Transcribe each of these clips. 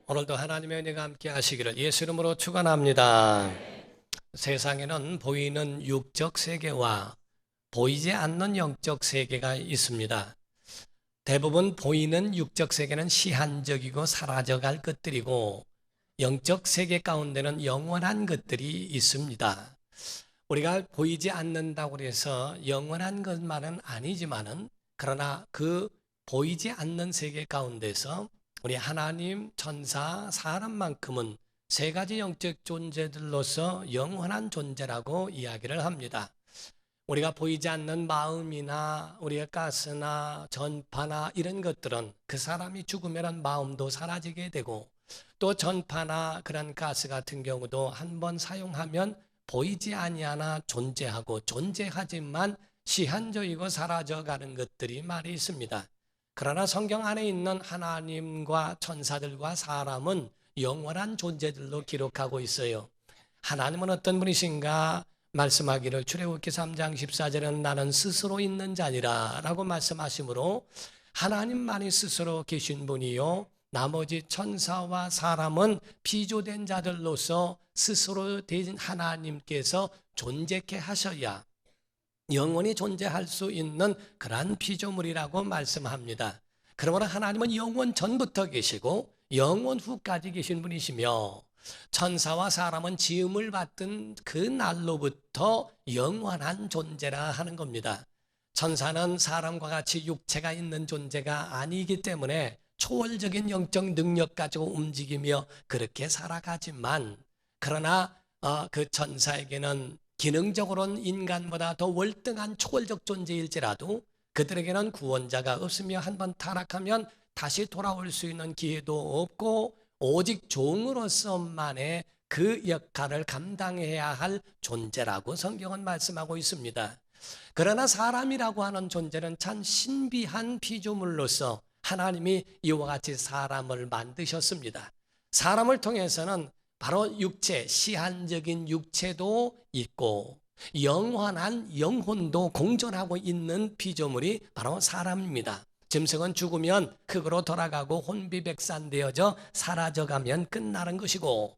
오늘도 하나님의 은혜가 함께 하시기를 예수 이름으로 축원합니다. 세상에는 보이는 육적 세계와 보이지 않는 영적 세계가 있습니다. 대부분 보이는 육적 세계는 시한적이고 사라져갈 것들이고 영적 세계 가운데는 영원한 것들이 있습니다. 우리가 보이지 않는다고 해서 영원한 것만은 아니지만은 그러나 그 보이지 않는 세계 가운데서 우리 하나님, 천사, 사람만큼은 세 가지 영적 존재들로서 영원한 존재라고 이야기를 합니다. 우리가 보이지 않는 마음이나 우리의 가스나 전파나 이런 것들은 그 사람이 죽으면 마음도 사라지게 되고 또 전파나 그런 가스 같은 경우도 한번 사용하면 보이지 아니하나 존재하고 존재하지만 시한적이고 사라져가는 것들이 많이 있습니다. 그러나 성경 안에 있는 하나님과 천사들과 사람은 영원한 존재들로 기록하고 있어요. 하나님은 어떤 분이신가 말씀하기를 출애굽기 3장 14절에는 나는 스스로 있는 자니라 라고 말씀하시므로 하나님만이 스스로 계신 분이요 나머지 천사와 사람은 피조된 자들로서 스스로 된 하나님께서 존재케 하셔야 영원히 존재할 수 있는 그러한 피조물이라고 말씀합니다. 그러므로 하나님은 영원 전부터 계시고 영원 후까지 계신 분이시며 천사와 사람은 지음을 받던 그 날로부터 영원한 존재라 하는 겁니다. 천사는 사람과 같이 육체가 있는 존재가 아니기 때문에 초월적인 영적 능력 가지고 움직이며 그렇게 살아가지만 그러나 그 천사에게는 기능적으로는 인간보다 더 월등한 초월적 존재일지라도 그들에게는 구원자가 없으며 한번 타락하면 다시 돌아올 수 있는 기회도 없고 오직 종으로서만의 그 역할을 감당해야 할 존재라고 성경은 말씀하고 있습니다. 그러나 사람이라고 하는 존재는 참 신비한 피조물로서 하나님이 이와 같이 사람을 만드셨습니다. 사람을 통해서는 바로 육체, 시한적인 육체도 있고 영원한 영혼도 공존하고 있는 피조물이 바로 사람입니다. 짐승은 죽으면 흙으로 돌아가고 혼비백산되어져 사라져가면 끝나는 것이고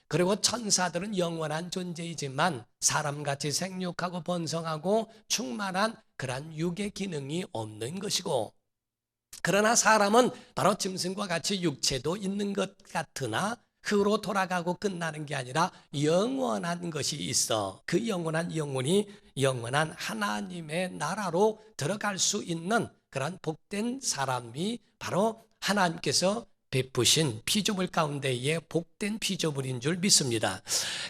그리고 천사들은 영원한 존재이지만 사람같이 생육하고 번성하고 충만한 그러한 육의 기능이 없는 것이고 그러나 사람은 바로 짐승과 같이 육체도 있는 것 같으나 흙으로 돌아가고 끝나는 게 아니라 영원한 것이 있어 그 영원한 영혼이 영원한 하나님의 나라로 들어갈 수 있는 그런 복된 사람이 바로 하나님께서 베푸신 피조물 가운데의 복된 피조물인 줄 믿습니다.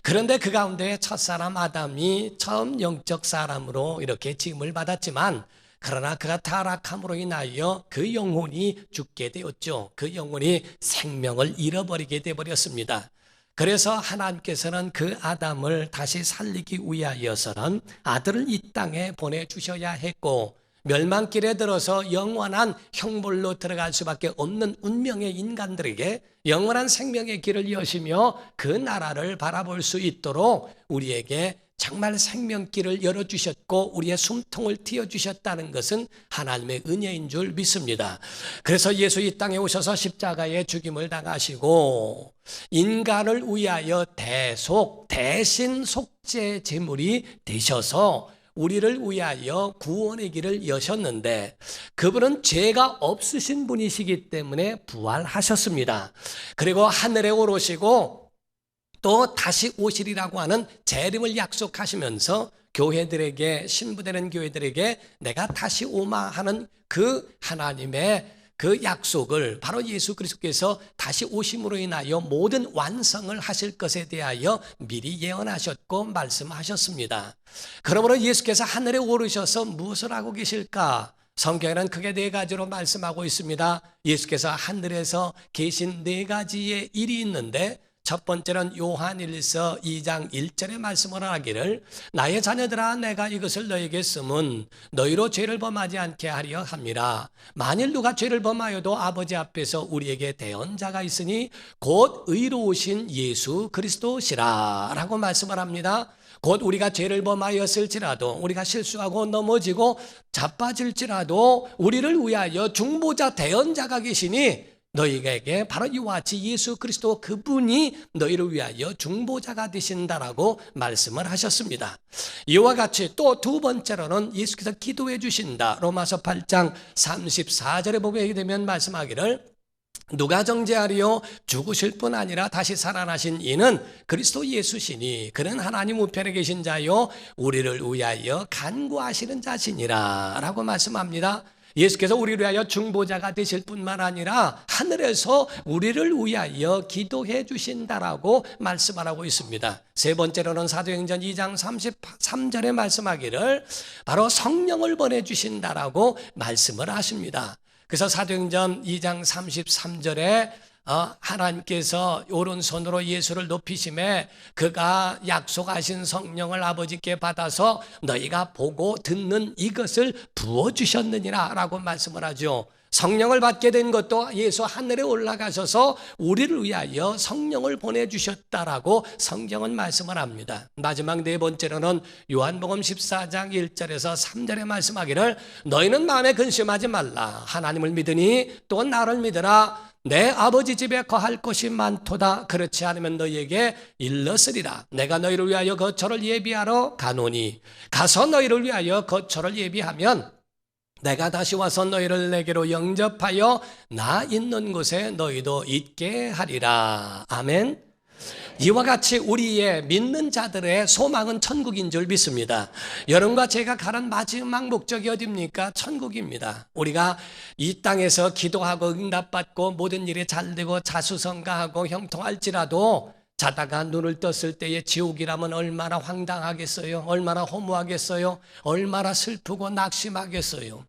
그런데 그 가운데 첫사람 아담이 처음 영적 사람으로 이렇게 지음을 받았지만 그러나 그가 타락함으로 인하여 그 영혼이 죽게 되었죠. 그 영혼이 생명을 잃어버리게 되어버렸습니다. 그래서 하나님께서는 그 아담을 다시 살리기 위하여서는 아들을 이 땅에 보내주셔야 했고 멸망길에 들어서 영원한 형벌로 들어갈 수밖에 없는 운명의 인간들에게 영원한 생명의 길을 여시며 그 나라를 바라볼 수 있도록 우리에게 정말 생명길을 열어주셨고 우리의 숨통을 틔워주셨다는 것은 하나님의 은혜인 줄 믿습니다. 그래서 예수 이 땅에 오셔서 십자가에 죽임을 당하시고 인간을 위하여 대신 속죄 제물이 되셔서 우리를 위하여 구원의 길을 여셨는데 그분은 죄가 없으신 분이시기 때문에 부활하셨습니다. 그리고 하늘에 오르시고 또 다시 오시리라고 하는 재림을 약속하시면서 교회들에게 신부되는 교회들에게 내가 다시 오마 하는 그 하나님의 그 약속을 바로 예수 그리스도께서 다시 오심으로 인하여 모든 완성을 하실 것에 대하여 미리 예언하셨고 말씀하셨습니다. 그러므로 예수께서 하늘에 오르셔서 무엇을 하고 계실까? 성경에는 크게 네 가지로 말씀하고 있습니다. 예수께서 하늘에서 계신 네 가지의 일이 있는데 첫 번째는 요한일서 2장 1절의 말씀을 하기를 나의 자녀들아 내가 이것을 너에게 쓰면 너희로 죄를 범하지 않게 하려 함이라. 만일 누가 죄를 범하여도 아버지 앞에서 우리에게 대언자가 있으니 곧 의로우신 예수 그리스도시라 라고 말씀을 합니다. 곧 우리가 죄를 범하였을지라도 우리가 실수하고 넘어지고 자빠질지라도 우리를 위하여 중보자 대언자가 계시니 너희에게 바로 이와 같이 예수 그리스도 그분이 너희를 위하여 중보자가 되신다라고 말씀을 하셨습니다. 이와 같이 또 두 번째로는 예수께서 기도해 주신다. 로마서 8장 34절에 보게 되면 말씀하기를 누가 정죄하리요 죽으실 뿐 아니라 다시 살아나신 이는 그리스도 예수시니 그는 하나님 우편에 계신 자요 우리를 위하여 간구하시는 자시니라 라고 말씀합니다. 예수께서 우리를 위하여 중보자가 되실 뿐만 아니라 하늘에서 우리를 위하여 기도해 주신다라고 말씀하고 있습니다. 세 번째로는 사도행전 2장 33절에 말씀하기를 바로 성령을 보내주신다라고 말씀을 하십니다. 그래서 사도행전 2장 33절에 하나님께서 오른손으로 예수를 높이심에 그가 약속하신 성령을 아버지께 받아서 너희가 보고 듣는 이것을 부어주셨느니라 라고 말씀을 하죠. 성령을 받게 된 것도 예수 하늘에 올라가셔서 우리를 위하여 성령을 보내주셨다라고 성경은 말씀을 합니다. 마지막 네 번째로는 요한복음 14장 1절에서 3절에 말씀하기를 너희는 마음에 근심하지 말라. 하나님을 믿으니 또 나를 믿으라. 내 아버지 집에 거할 곳이 많도다. 그렇지 않으면 너희에게 일렀으리라. 내가 너희를 위하여 거처를 예비하러 가노니 가서 너희를 위하여 거처를 예비하면 내가 다시 와서 너희를 내게로 영접하여 나 있는 곳에 너희도 있게 하리라. 아멘. 이와 같이 우리의 믿는 자들의 소망은 천국인 줄 믿습니다. 여러분과 제가 가는 마지막 목적이 어디입니까? 천국입니다. 우리가 이 땅에서 기도하고 응답받고 모든 일이 잘되고 자수성가하고 형통할지라도 자다가 눈을 떴을 때의 지옥이라면 얼마나 황당하겠어요? 얼마나 허무하겠어요? 얼마나 슬프고 낙심하겠어요?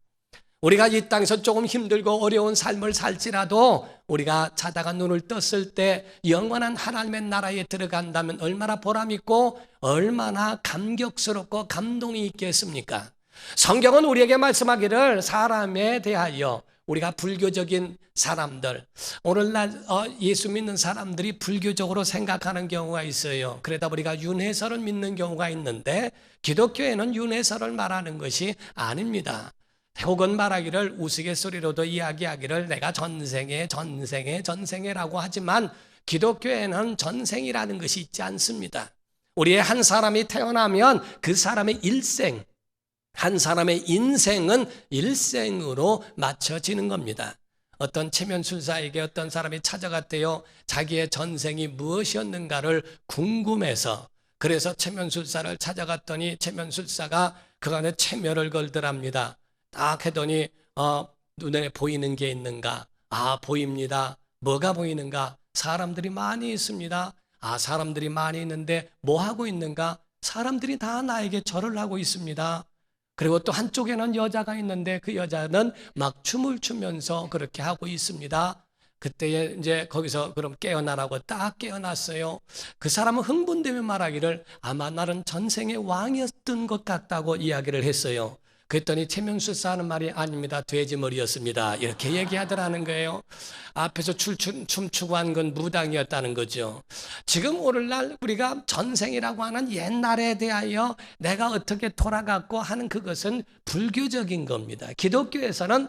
우리가 이 땅에서 조금 힘들고 어려운 삶을 살지라도 우리가 자다가 눈을 떴을 때 영원한 하나님의 나라에 들어간다면 얼마나 보람있고 얼마나 감격스럽고 감동이 있겠습니까? 성경은 우리에게 말씀하기를 사람에 대하여 우리가 불교적인 사람들, 오늘날 예수 믿는 사람들이 불교적으로 생각하는 경우가 있어요. 그러다 우리가 윤회설을 믿는 경우가 있는데 기독교에는 윤회설을 말하는 것이 아닙니다. 혹은 말하기를 우스갯소리로도 이야기하기를 내가 전생에라고 하지만 기독교에는 전생이라는 것이 있지 않습니다. 우리의 한 사람이 태어나면 그 사람의 일생, 한 사람의 인생은 일생으로 맞춰지는 겁니다. 어떤 체면술사에게 어떤 사람이 찾아갔대요. 자기의 전생이 무엇이었는가를 궁금해서. 그래서 체면술사를 찾아갔더니 체면술사가 그간에 체면을 걸더랍니다. 딱 했더니 눈에 보이는 게 있는가? 보입니다. 뭐가 보이는가? 사람들이 많이 있습니다. 사람들이 많이 있는데 뭐 하고 있는가? 사람들이 다 나에게 절을 하고 있습니다. 그리고 또 한쪽에는 여자가 있는데 그 여자는 막 춤을 추면서 그렇게 하고 있습니다. 그때 이제 거기서 그럼 깨어나라고 딱 깨어났어요. 그 사람은 흥분되며 말하기를 아마 나는 전생의 왕이었던 것 같다고 이야기를 했어요. 그랬더니 체면술사 하는 말이 아닙니다. 돼지머리였습니다. 이렇게 얘기하더라는 거예요. 앞에서 춤추고 한 건 무당이었다는 거죠. 지금 오늘날 우리가 전생이라고 하는 옛날에 대하여 내가 어떻게 돌아갔고 하는 그것은 불교적인 겁니다. 기독교에서는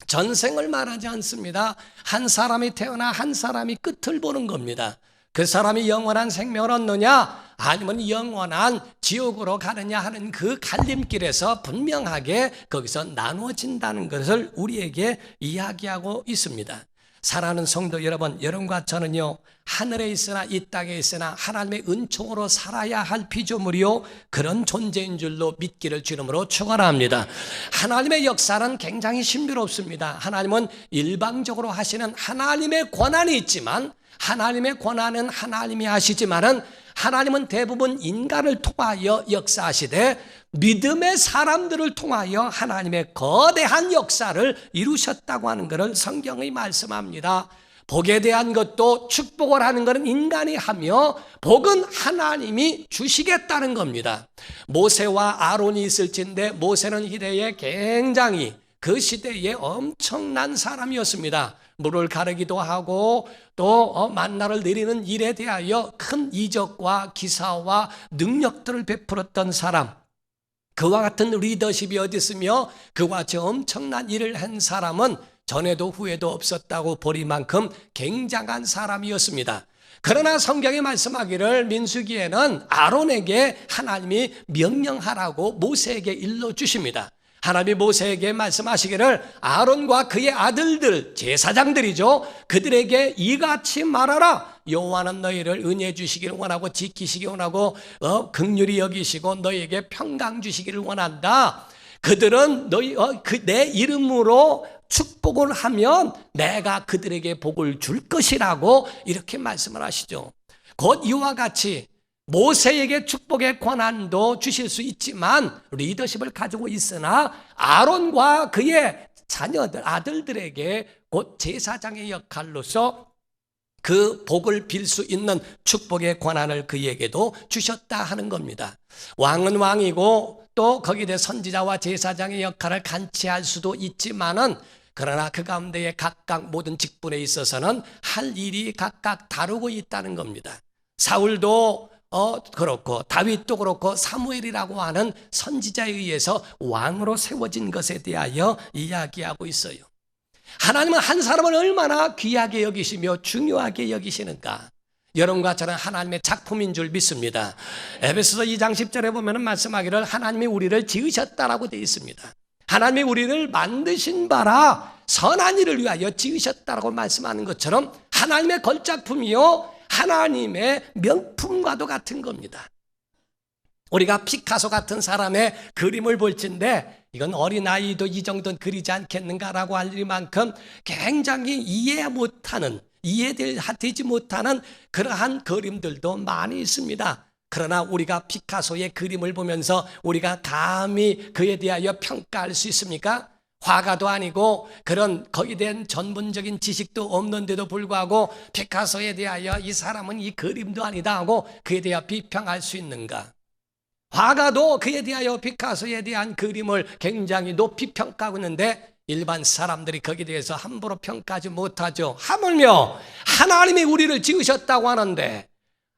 전생을 말하지 않습니다. 한 사람이 태어나 한 사람이 끝을 보는 겁니다. 그 사람이 영원한 생명을 얻느냐 아니면 영원한 지옥으로 가느냐 하는 그 갈림길에서 분명하게 거기서 나누어진다는 것을 우리에게 이야기하고 있습니다. 사랑하는 성도 여러분, 여러분과 저는요 하늘에 있으나 이 땅에 있으나 하나님의 은총으로 살아야 할 피조물이요 그런 존재인 줄로 믿기를 주름으로 축원합니다. 하나님의 역사는 굉장히 신비롭습니다. 하나님은 일방적으로 하시는 하나님의 권한이 있지만 하나님의 권한은 하나님이 하시지만은 하나님은 대부분 인간을 통하여 역사하시되 믿음의 사람들을 통하여 하나님의 거대한 역사를 이루셨다고 하는 것을 성경이 말씀합니다. 복에 대한 것도 축복을 하는 것은 인간이 하며 복은 하나님이 주시겠다는 겁니다. 모세와 아론이 있을진데 모세는 희대에 굉장히 그 시대에 엄청난 사람이었습니다. 물을 가르기도 하고 또 만나를 내리는 일에 대하여 큰 이적과 기사와 능력들을 베풀었던 사람, 그와 같은 리더십이 어디 있으며 그와 같이 엄청난 일을 한 사람은 전에도 후에도 없었다고 보릴 만큼 굉장한 사람이었습니다. 그러나 성경이 말씀하기를 민수기에는 아론에게 하나님이 명령하라고 모세에게 일러주십니다. 하나님이 모세에게 말씀하시기를 아론과 그의 아들들, 제사장들이죠, 그들에게 이같이 말하라. 여호와는 너희를 은혜 주시기를 원하고 지키시기 원하고 긍휼히 여기시고 너희에게 평강 주시기를 원한다. 그들은 내 이름으로 축복을 하면 내가 그들에게 복을 줄 것이라고 이렇게 말씀을 하시죠. 곧 이와 같이 모세에게 축복의 권한도 주실 수 있지만 리더십을 가지고 있으나 아론과 그의 자녀들, 아들들에게 곧 제사장의 역할로서 그 복을 빌 수 있는 축복의 권한을 그에게도 주셨다 하는 겁니다. 왕은 왕이고 또 거기에 대해 선지자와 제사장의 역할을 같이할 수도 있지만은 그러나 그 가운데에 각각 모든 직분에 있어서는 할 일이 각각 다르고 있다는 겁니다. 사울도 그렇고 다윗도 그렇고 사무엘이라고 하는 선지자에 의해서 왕으로 세워진 것에 대하여 이야기하고 있어요. 하나님은 한 사람을 얼마나 귀하게 여기시며 중요하게 여기시는가. 여러분과 저는 하나님의 작품인 줄 믿습니다. 에베소서 2장 10절에 보면 말씀하기를 하나님이 우리를 지으셨다라고 되어 있습니다. 하나님이 우리를 만드신 바라 선한 일을 위하여 지으셨다라고 말씀하는 것처럼 하나님의 걸작품이요 하나님의 명품과도 같은 겁니다. 우리가 피카소 같은 사람의 그림을 볼진데 이건 어린아이도 이 정도는 그리지 않겠는가라고 할 만큼 굉장히 이해되지 못하는 그러한 그림들도 많이 있습니다. 그러나 우리가 피카소의 그림을 보면서 우리가 감히 그에 대하여 평가할 수 있습니까? 화가도 아니고 그런 거기에 대한 전문적인 지식도 없는데도 불구하고 피카소에 대하여 이 사람은 이 그림도 아니다 하고 그에 대하여 비평할 수 있는가? 화가도 그에 대하여 피카소에 대한 그림을 굉장히 높이 평가하고 있는데 일반 사람들이 거기에 대해서 함부로 평가하지 못하죠. 하물며 하나님이 우리를 지으셨다고 하는데,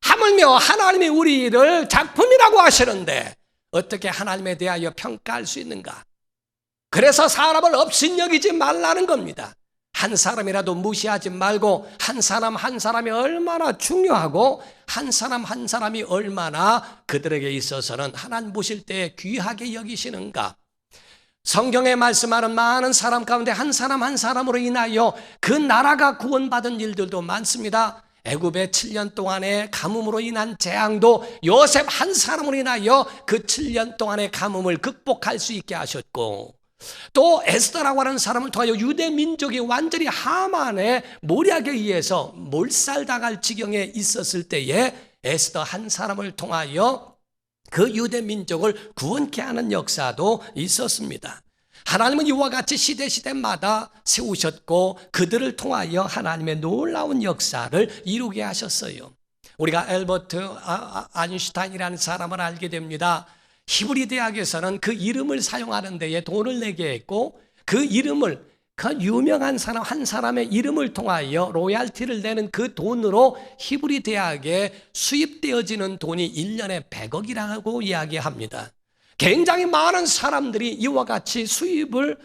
하물며 하나님이 우리를 작품이라고 하시는데 어떻게 하나님에 대하여 평가할 수 있는가? 그래서 사람을 업신여기지 말라는 겁니다. 한 사람이라도 무시하지 말고 한 사람 한 사람이 얼마나 중요하고 한 사람 한 사람이 얼마나 그들에게 있어서는 하나님 보실 때 귀하게 여기시는가. 성경에 말씀하는 많은 사람 가운데 한 사람 한 사람으로 인하여 그 나라가 구원받은 일들도 많습니다. 애굽의 7년 동안의 가뭄으로 인한 재앙도 요셉 한 사람으로 인하여 그 7년 동안의 가뭄을 극복할 수 있게 하셨고, 또 에스더라고 하는 사람을 통하여 유대 민족이 완전히 하만의 모략에 의해서 몰살당할 지경에 있었을 때에 에스더 한 사람을 통하여 그 유대 민족을 구원케 하는 역사도 있었습니다. 하나님은 이와 같이 시대마다 세우셨고 그들을 통하여 하나님의 놀라운 역사를 이루게 하셨어요. 우리가 엘버트 아인슈타인이라는 사람을 알게 됩니다. 히브리 대학에서는 그 이름을 사용하는 데에 돈을 내게 했고 그 이름을, 그 유명한 사람 한 사람의 이름을 통하여 로얄티를 내는 그 돈으로 히브리 대학에 수입되어지는 돈이 1년에 100억이라고 이야기합니다. 굉장히 많은 사람들이 이와 같이 수입을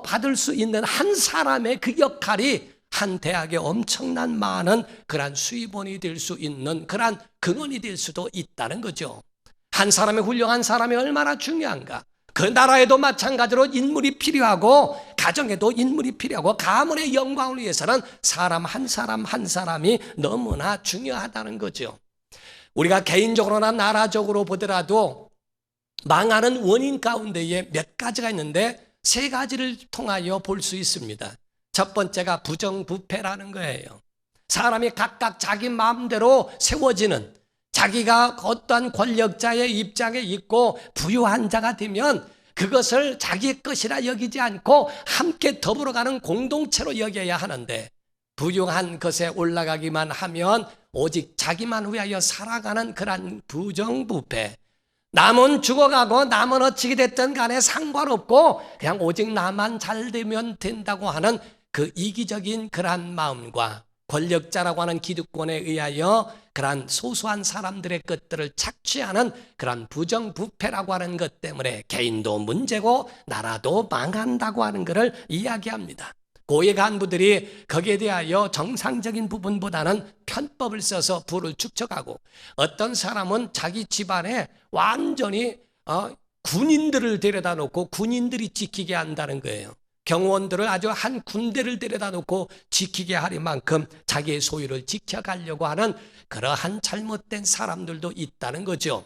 받을 수 있는 한 사람의 그 역할이 한 대학에 엄청난 많은 그러한 수입원이 될 수 있는 그러한 근원이 될 수도 있다는 거죠. 한 사람의 훌륭한 사람이 얼마나 중요한가. 그 나라에도 마찬가지로 인물이 필요하고 가정에도 인물이 필요하고 가문의 영광을 위해서는 사람 한 사람이 너무나 중요하다는 거죠. 우리가 개인적으로나 나라적으로 보더라도 망하는 원인 가운데에 몇 가지가 있는데 세 가지를 통하여 볼 수 있습니다. 첫 번째가 부정부패라는 거예요. 사람이 각각 자기 마음대로 세워지는, 자기가 어떠한 권력자의 입장에 있고 부유한 자가 되면 그것을 자기의 것이라 여기지 않고 함께 더불어가는 공동체로 여겨야 하는데, 부유한 것에 올라가기만 하면 오직 자기만 위하여 살아가는 그런 부정부패, 남은 죽어가고 남은 어찌게 됐든 간에 상관없고 그냥 오직 나만 잘 되면 된다고 하는 그 이기적인 그러한 마음과 권력자라고 하는 기득권에 의하여 그러한 소소한 사람들의 것들을 착취하는 그러한 부정부패라고 하는 것 때문에 개인도 문제고 나라도 망한다고 하는 것을 이야기합니다. 고위 간부들이 거기에 대하여 정상적인 부분보다는 편법을 써서 부를 축적하고, 어떤 사람은 자기 집안에 완전히 군인들을 데려다 놓고 군인들이 지키게 한다는 거예요. 경호원들을 아주 한 군대를 데려다 놓고 지키게 할 만큼 자기의 소유를 지켜가려고 하는 그러한 잘못된 사람들도 있다는 거죠.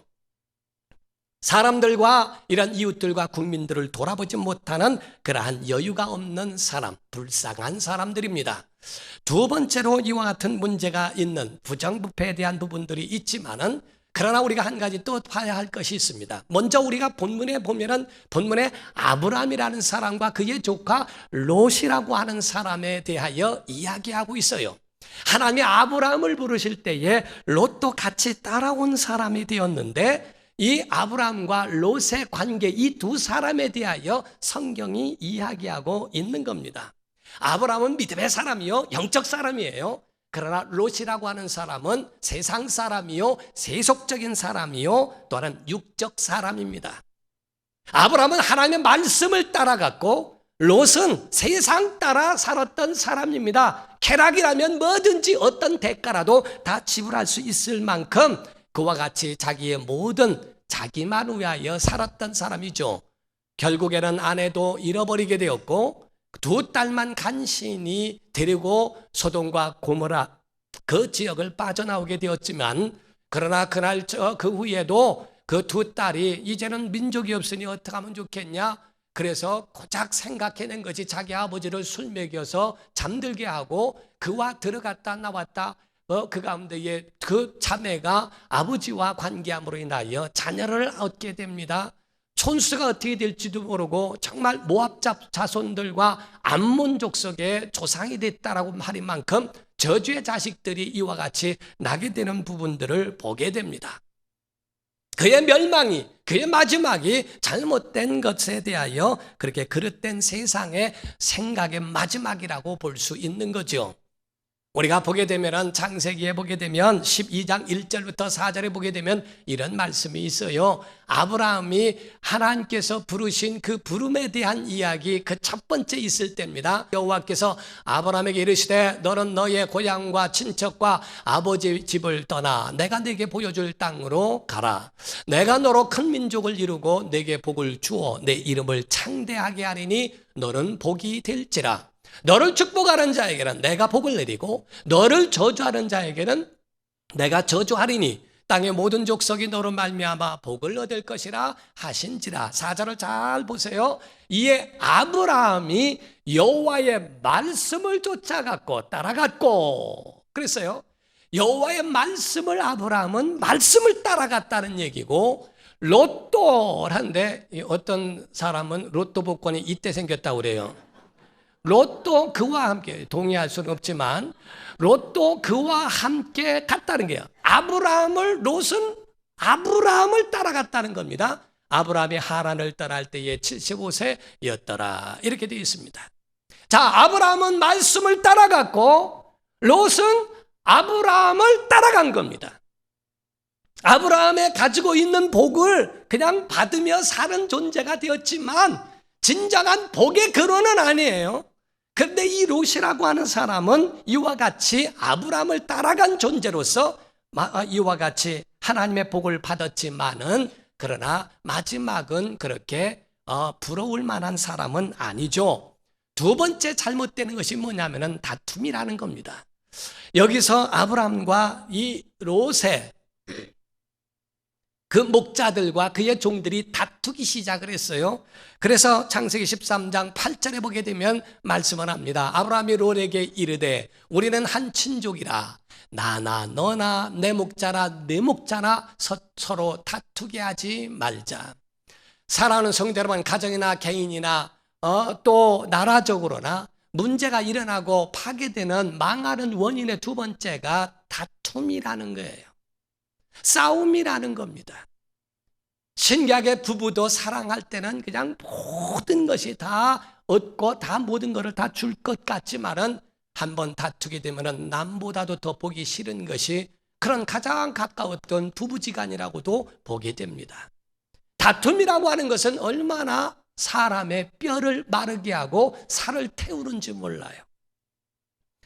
사람들과 이런 이웃들과 국민들을 돌아보지 못하는 그러한 여유가 없는 사람, 불쌍한 사람들입니다. 두 번째로 이와 같은 문제가 있는 부정부패에 대한 부분들이 있지만은, 그러나 우리가 한 가지 또 봐야 할 것이 있습니다. 먼저 우리가 본문에 보면은 본문에 아브라함이라는 사람과 그의 조카 롯이라고 하는 사람에 대하여 이야기하고 있어요. 하나님이 아브라함을 부르실 때에 롯도 같이 따라온 사람이 되었는데, 이 아브라함과 롯의 관계, 이 두 사람에 대하여 성경이 이야기하고 있는 겁니다. 아브라함은 믿음의 사람이요, 영적 사람이에요. 그러나 롯이라고 하는 사람은 세상 사람이요, 세속적인 사람이요, 또한 육적 사람입니다. 아브라함은 하나님의 말씀을 따라갔고, 롯은 세상 따라 살았던 사람입니다. 쾌락이라면 뭐든지 어떤 대가라도 다 지불할 수 있을 만큼 그와 같이 자기의 모든 자기만 위하여 살았던 사람이죠. 결국에는 아내도 잃어버리게 되었고, 두 딸만 간신히 데리고 소돔과 고모라 그 지역을 빠져나오게 되었지만, 그러나 그날 그 후에도 그 두 딸이 이제는 민족이 없으니 어떻게 하면 좋겠냐, 그래서 고작 생각해낸 것이 자기 아버지를 술 먹여서 잠들게 하고 그와 들어갔다 나왔다, 그 가운데에 그 자매가 아버지와 관계함으로 인하여 자녀를 얻게 됩니다. 촌수가 어떻게 될지도 모르고 정말 모압 자손들과 암몬 족속의 조상이 됐다라고 말할 만큼 저주의 자식들이 이와 같이 나게 되는 부분들을 보게 됩니다. 그의 멸망이, 그의 마지막이 잘못된 것에 대하여 그렇게 그릇된 세상의 생각의 마지막이라고 볼 수 있는 거죠. 우리가 보게 되면 창세기에 보게 되면 12장 1절부터 4절에 보게 되면 이런 말씀이 있어요. 아브라함이 하나님께서 부르신 그 부름에 대한 이야기, 그 첫 번째 있을 때입니다. 여호와께서 아브라함에게 이르시되 너는 너의 고향과 친척과 아버지 집을 떠나 내가 네게 보여줄 땅으로 가라. 내가 너로 큰 민족을 이루고 네게 복을 주어 내 이름을 창대하게 하리니 너는 복이 될지라. 너를 축복하는 자에게는 내가 복을 내리고 너를 저주하는 자에게는 내가 저주하리니 땅의 모든 족속이 너로 말미암아 복을 얻을 것이라 하신지라. 4절을 잘 보세요. 이에 아브라함이 여호와의 말씀을 쫓아갔고 따라갔고, 그랬어요. 여호와의 말씀을, 아브라함은 말씀을 따라갔다는 얘기고, 롯도 한데 어떤 사람은 롯도 복권이 이때 생겼다고 그래요. 롯도 그와 함께, 동의할 수는 없지만 롯도 그와 함께 갔다는 거예요. 롯은 아브라함을 따라갔다는 겁니다. 아브라함이 하란을 떠날 때에 75세였더라 이렇게 되어 있습니다. 자, 아브라함은 말씀을 따라갔고 롯은 아브라함을 따라간 겁니다. 아브라함의 가지고 있는 복을 그냥 받으며 사는 존재가 되었지만 진정한 복의 근원은 아니에요. 그런데 이 롯이라고 하는 사람은 이와 같이 아브라함을 따라간 존재로서 이와 같이 하나님의 복을 받았지만은, 그러나 마지막은 그렇게 부러울 만한 사람은 아니죠. 두 번째 잘못되는 것이 뭐냐면은 다툼이라는 겁니다. 여기서 아브라함과 이 롯의 그 목자들과 그의 종들이 다투기 시작을 했어요. 그래서 창세기 13장 8절에 보게 되면 말씀을 합니다. 아브라함이 롯에게 이르되 우리는 한 친족이라 나나 너나 내 목자나 내 목자나 서로 다투게 하지 말자. 사랑하는 성도 여러분, 가정이나 개인이나 또 나라적으로나 문제가 일어나고 파괴되는 망하는 원인의 두 번째가 다툼이라는 거예요. 싸움이라는 겁니다. 신기하게 부부도 사랑할 때는 그냥 모든 것이 다 얻고 다 모든 것을 다 줄 것 같지만은 한번 다투게 되면은 남보다도 더 보기 싫은 것이 그런 가장 가까웠던 부부지간이라고도 보게 됩니다. 다툼이라고 하는 것은 얼마나 사람의 뼈를 마르게 하고 살을 태우는지 몰라요.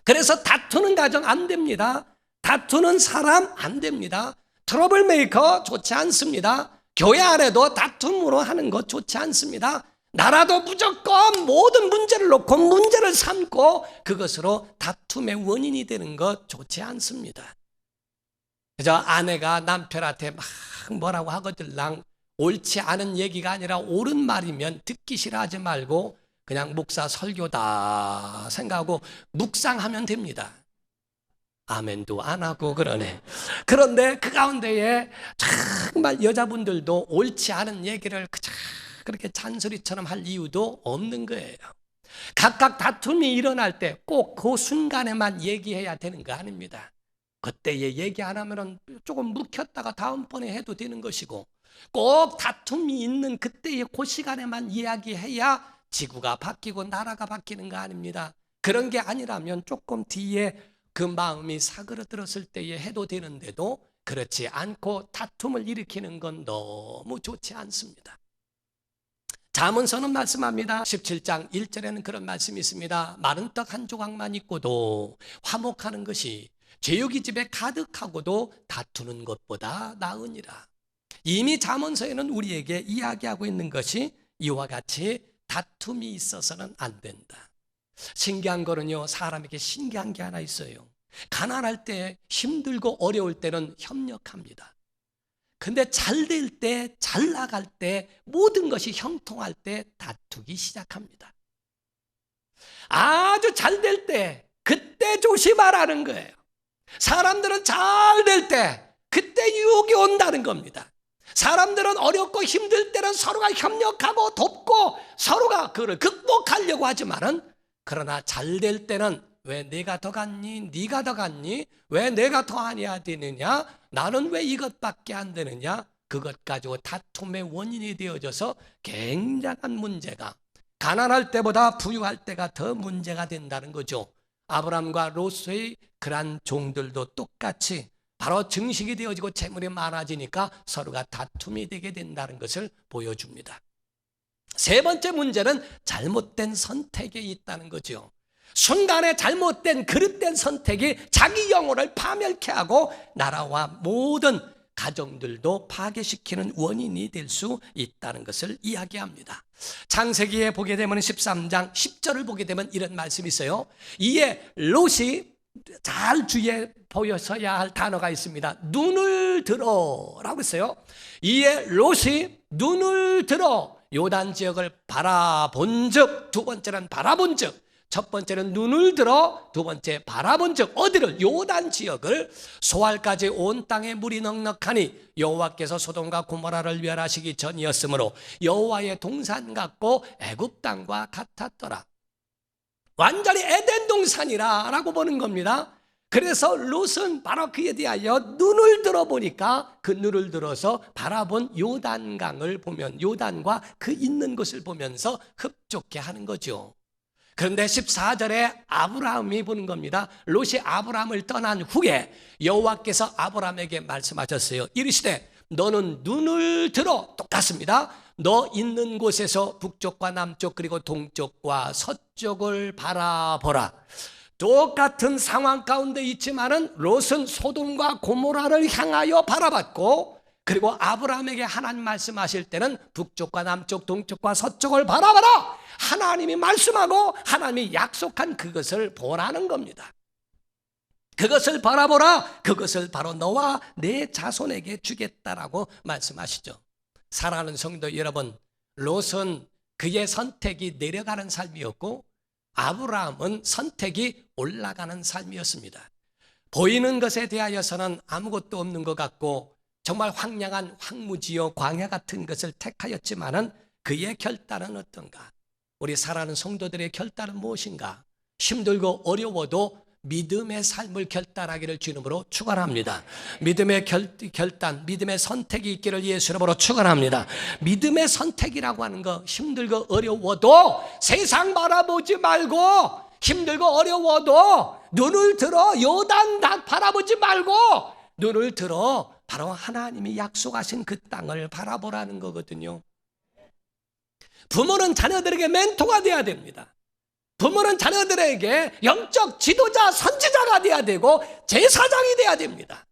그래서 다투는 가정 안 됩니다. 다투는 사람 안 됩니다. 트러블 메이커 좋지 않습니다. 교회 안에도 다툼으로 하는 것 좋지 않습니다. 나라도 무조건 모든 문제를 놓고 문제를 삼고 그것으로 다툼의 원인이 되는 것 좋지 않습니다. 그저 아내가 남편한테 막 뭐라고 하거들랑 옳지 않은 얘기가 아니라 옳은 말이면 듣기 싫어하지 말고 그냥 목사 설교다 생각하고 묵상하면 됩니다. 아멘도 안 하고 그러네. 그런데 그 가운데에 정말 여자분들도 옳지 않은 얘기를 그렇게 잔소리처럼 할 이유도 없는 거예요. 각각 다툼이 일어날 때 꼭 그 순간에만 얘기해야 되는 거 아닙니다. 그때에 얘기 안 하면 조금 묵혔다가 다음번에 해도 되는 것이고 꼭 다툼이 있는 그때의 그 시간에만 이야기해야 지구가 바뀌고 나라가 바뀌는 거 아닙니다. 그런 게 아니라면 조금 뒤에 그 마음이 사그러들었을 때에 해도 되는데도 그렇지 않고 다툼을 일으키는 건 너무 좋지 않습니다. 잠언서는 말씀합니다. 17장 1절에는 그런 말씀이 있습니다. 마른 떡 한 조각만 있고도 화목하는 것이 제육이 집에 가득하고도 다투는 것보다 나으니라. 이미 잠언서에는 우리에게 이야기하고 있는 것이 이와 같이 다툼이 있어서는 안 된다. 신기한 거는요, 사람에게 신기한 게 하나 있어요. 가난할 때, 힘들고 어려울 때는 협력합니다. 근데 잘 될 때, 잘 나갈 때, 모든 것이 형통할 때 다투기 시작합니다. 아주 잘 될 때, 그때 조심하라는 거예요. 사람들은 잘 될 때, 그때 유혹이 온다는 겁니다. 사람들은 어렵고 힘들 때는 서로가 협력하고 돕고 서로가 그걸 극복하려고 하지만은 그러나 잘 될 때는 왜 내가 더 갖니? 네가 더 갖니? 왜 내가 더 해야 되느냐? 나는 왜 이것밖에 안 되느냐? 그것 가지고 다툼의 원인이 되어져서 굉장한 문제가 가난할 때보다 부유할 때가 더 문제가 된다는 거죠. 아브람과 롯의 그러한 종들도 똑같이 바로 증식이 되어지고 재물이 많아지니까 서로가 다툼이 되게 된다는 것을 보여줍니다. 세 번째 문제는 잘못된 선택에 있다는 거죠. 순간에 잘못된 그릇된 선택이 자기 영혼을 파멸케 하고 나라와 모든 가정들도 파괴시키는 원인이 될 수 있다는 것을 이야기합니다. 창세기에 보게 되면 13장 10절을 보게 되면 이런 말씀이 있어요. 이에 롯이 잘 주의해 보여서야 할 단어가 있습니다. 눈을 들어라고 했어요. 이에 롯이 눈을 들어 요단 지역을 바라본 즉, 두 번째는 바라본 즉, 첫 번째는 눈을 들어, 두 번째 바라본 즉, 어디를? 요단 지역을. 소알까지 온 땅에 물이 넉넉하니 여호와께서 소돔과 고모라를 멸하시기 전이었으므로 여호와의 동산 같고 애굽 땅과 같았더라. 완전히 에덴 동산이라 라고 보는 겁니다. 그래서 롯은 바로 그에 대하여 눈을 들어보니까 그 눈을 들어서 바라본 요단강을 보면 요단과 그 있는 곳을 보면서 흡족해 하는 거죠. 그런데 14절에 아브라함이 보는 겁니다. 롯이 아브라함을 떠난 후에 여호와께서 아브라함에게 말씀하셨어요. 이르시되 너는 눈을 들어, 똑같습니다. 너 있는 곳에서 북쪽과 남쪽 그리고 동쪽과 서쪽을 바라보라. 똑같은 상황 가운데 있지만은 롯은 소돔과 고모라를 향하여 바라봤고, 그리고 아브라함에게 하나님 말씀하실 때는 북쪽과 남쪽 동쪽과 서쪽을 바라봐라. 하나님이 말씀하고 하나님이 약속한 그것을 보라는 겁니다. 그것을 바라보라. 그것을 바로 너와 내 자손에게 주겠다라고 말씀하시죠. 사랑하는 성도 여러분, 롯은 그의 선택이 내려가는 삶이었고 아브라함은 선택이 올라가는 삶이었습니다. 보이는 것에 대하여서는 아무것도 없는 것 같고 정말 황량한 황무지요 광야 같은 것을 택하였지만은 그의 결단은 어떤가? 우리 사랑하는 성도들의 결단은 무엇인가? 힘들고 어려워도 믿음의 삶을 결단하기를 주님으로 축원합니다. 믿음의 결단, 믿음의 선택이 있기를 예수 이름으로 축원합니다. 믿음의 선택이라고 하는 거, 힘들고 어려워도 세상 바라보지 말고, 힘들고 어려워도 눈을 들어 요단 다 바라보지 말고 눈을 들어 바로 하나님이 약속하신 그 땅을 바라보라는 거거든요. 부모는 자녀들에게 멘토가 돼야 됩니다. 부모는 자녀들에게 영적 지도자, 선지자가 돼야 되고 제사장이 돼야 됩니다.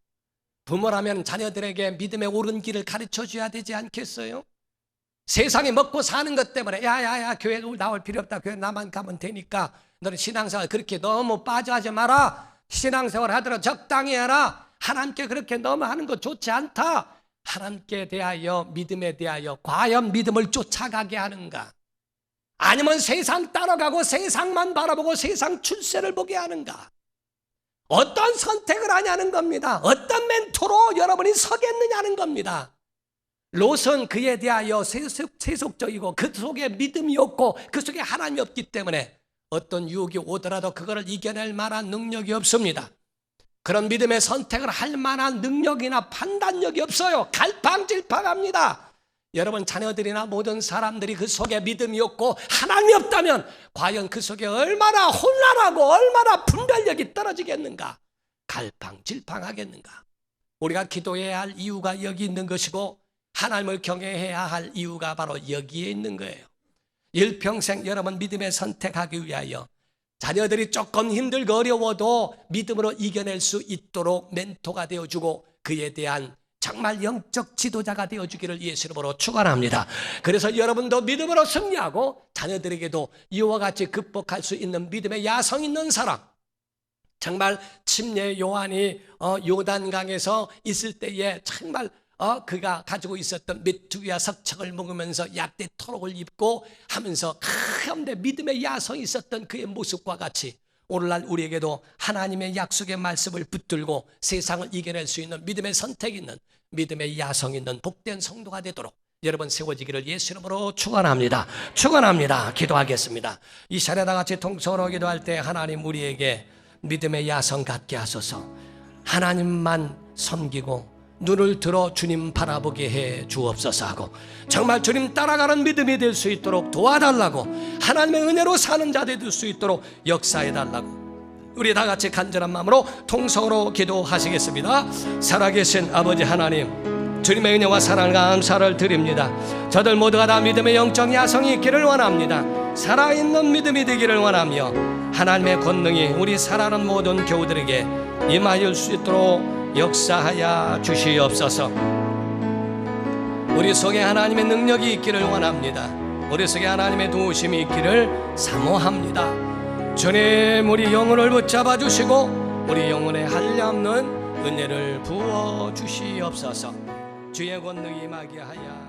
부모라면 자녀들에게 믿음의 옳은 길을 가르쳐 줘야 되지 않겠어요? 세상에 먹고 사는 것 때문에 야야야 교회 나올 필요 없다, 교회 나만 가면 되니까 너는 신앙생활 그렇게 너무 빠져하지 마라, 신앙생활 하더라도 적당히 해라, 하나님께 그렇게 너무 하는 거 좋지 않다. 하나님께 대하여, 믿음에 대하여 과연 믿음을 쫓아가게 하는가? 아니면 세상 따라가고 세상만 바라보고 세상 출세를 보게 하는가? 어떤 선택을 하냐는 겁니다. 어떤 멘토로 여러분이 서겠느냐는 겁니다. 롯은 그에 대하여 세속적이고 그 속에 믿음이 없고 그 속에 하나님이 없기 때문에 어떤 유혹이 오더라도 그거를 이겨낼 만한 능력이 없습니다. 그런 믿음의 선택을 할 만한 능력이나 판단력이 없어요. 갈팡질팡합니다. 여러분 자녀들이나 모든 사람들이 그 속에 믿음이 없고 하나님이 없다면 과연 그 속에 얼마나 혼란하고 얼마나 분별력이 떨어지겠는가? 갈팡질팡하겠는가? 우리가 기도해야 할 이유가 여기 있는 것이고 하나님을 경외해야 할 이유가 바로 여기에 있는 거예요. 일평생 여러분 믿음의 선택하기 위하여 자녀들이 조금 힘들고 어려워도 믿음으로 이겨낼 수 있도록 멘토가 되어주고 그에 대한 정말 영적 지도자가 되어주기를 예수 이름으로 축원합니다. 그래서 여러분도 믿음으로 승리하고 자녀들에게도 이와 같이 극복할 수 있는 믿음의 야성 있는 사람, 정말 침례 요한이 요단강에서 있을 때에 정말 그가 가지고 있었던 메뚜기와 석청을 먹으면서 약대 토록을 입고 하면서 가운데 믿음의 야성이 있었던 그의 모습과 같이 오늘날 우리에게도 하나님의 약속의 말씀을 붙들고 세상을 이겨낼 수 있는 믿음의 선택이 있는, 믿음의 야성 있는 복된 성도가 되도록 여러분 세워지기를 예수 이름으로 축원합니다. 축원합니다. 기도하겠습니다. 이 시간에 다 같이 통성으로 기도할 때 하나님 우리에게 믿음의 야성 갖게 하소서. 하나님만 섬기고 눈을 들어 주님 바라보게 해 주옵소서 하고 정말 주님 따라가는 믿음이 될 수 있도록 도와달라고, 하나님의 은혜로 사는 자 될 수 있도록 역사해달라고 우리 다 같이 간절한 마음으로 통성으로 기도하시겠습니다. 살아계신 아버지 하나님, 주님의 은혜와 사랑을 감사를 드립니다. 저들 모두가 다 믿음의 영적 야성이 있기를 원합니다. 살아있는 믿음이 되기를 원하며 하나님의 권능이 우리 살아가는 모든 교우들에게 임하여 수 있도록 역사하여 주시옵소서. 우리 속에 하나님의 능력이 있기를 원합니다. 우리 속에 하나님의 도우심이 있기를 사모합니다. 주님, 우리 영혼을 붙잡아 주시고 우리 영혼에 한량없는 은혜를 부어 주시옵소서. 주의 권능이 임하게 하여